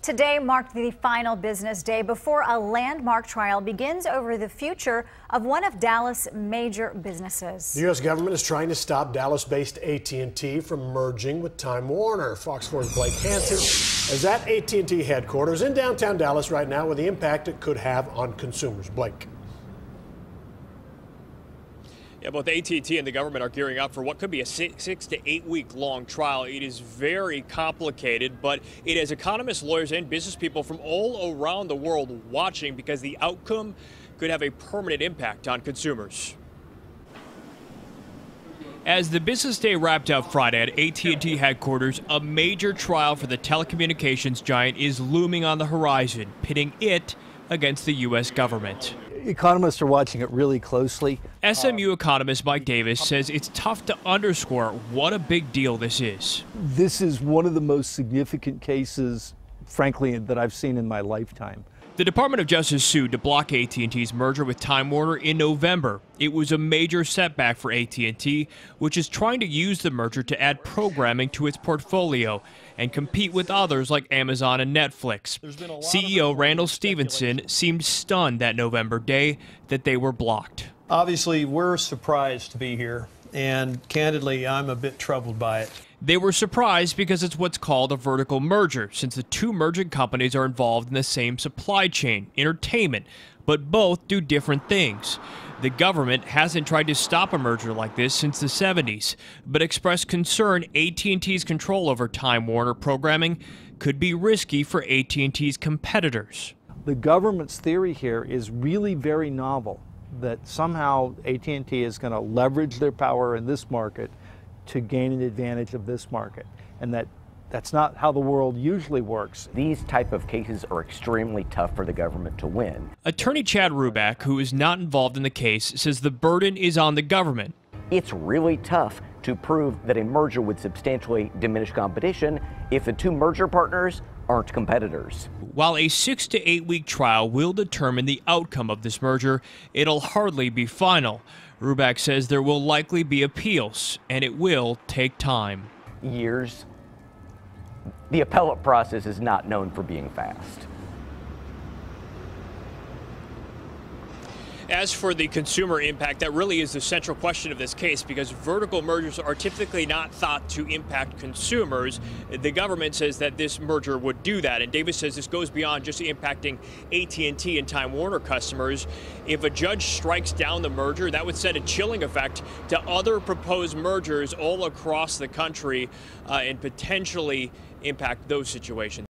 Today marked the final business day before a landmark trial begins over the future of one of Dallas' major businesses. The U.S. government is trying to stop Dallas-based AT&T from merging with Time Warner. Fox 4's Blake Hansen is at AT&T headquarters in downtown Dallas right now with the impact it could have on consumers. Blake. Yeah, both AT&T and the government are gearing up for what could be a 6 to 8 week long trial. It is very complicated, but it has economists, lawyers, and business people from all around the world watching because the outcome could have a permanent impact on consumers. As the business day wrapped up Friday at AT&T headquarters, a major trial for the telecommunications giant is looming on the horizon, pitting it against the U.S. government. Economists are watching it really closely. SMU economist Mike Davis says it's tough to underscore what a big deal this is. This is one of the most significant cases, frankly, that I've seen in my lifetime. The Department of Justice sued to block AT&T's merger with Time Warner in November. It was a major setback for AT&T, which is trying to use the merger to add programming to its portfolio and compete with others like Amazon and Netflix. CEO Randall Stevenson seemed stunned that November day that they were blocked. Obviously, we're surprised to be here, and candidly, I'm a bit troubled by it. They were surprised because it's what's called a vertical merger, since the two merging companies are involved in the same supply chain, entertainment, but both do different things. The government hasn't tried to stop a merger like this since the 70s, but expressed concern AT&T's control over Time Warner programming could be risky for AT&T's competitors. The government's theory here is really very novel, that somehow AT&T is going to leverage their power in this market to gain an advantage of this market, and that's not how the world usually works. These type of cases are extremely tough for the government to win. Attorney Chad Ruback, who is not involved in the case, says the burden is on the government. It's really tough to prove that a merger would substantially diminish competition if the two merger partners aren't competitors. While a 6 to 8 week trial will determine the outcome of this merger, it'll hardly be final. Ruback says there will likely be appeals, and it will take time. Years. The appellate process is not known for being fast. As for the consumer impact, that really is the central question of this case because vertical mergers are typically not thought to impact consumers. The government says that this merger would do that, and Davis says this goes beyond just impacting AT&T and Time Warner customers. If a judge strikes down the merger, that would send a chilling effect to other proposed mergers all across the country and potentially impact those situations.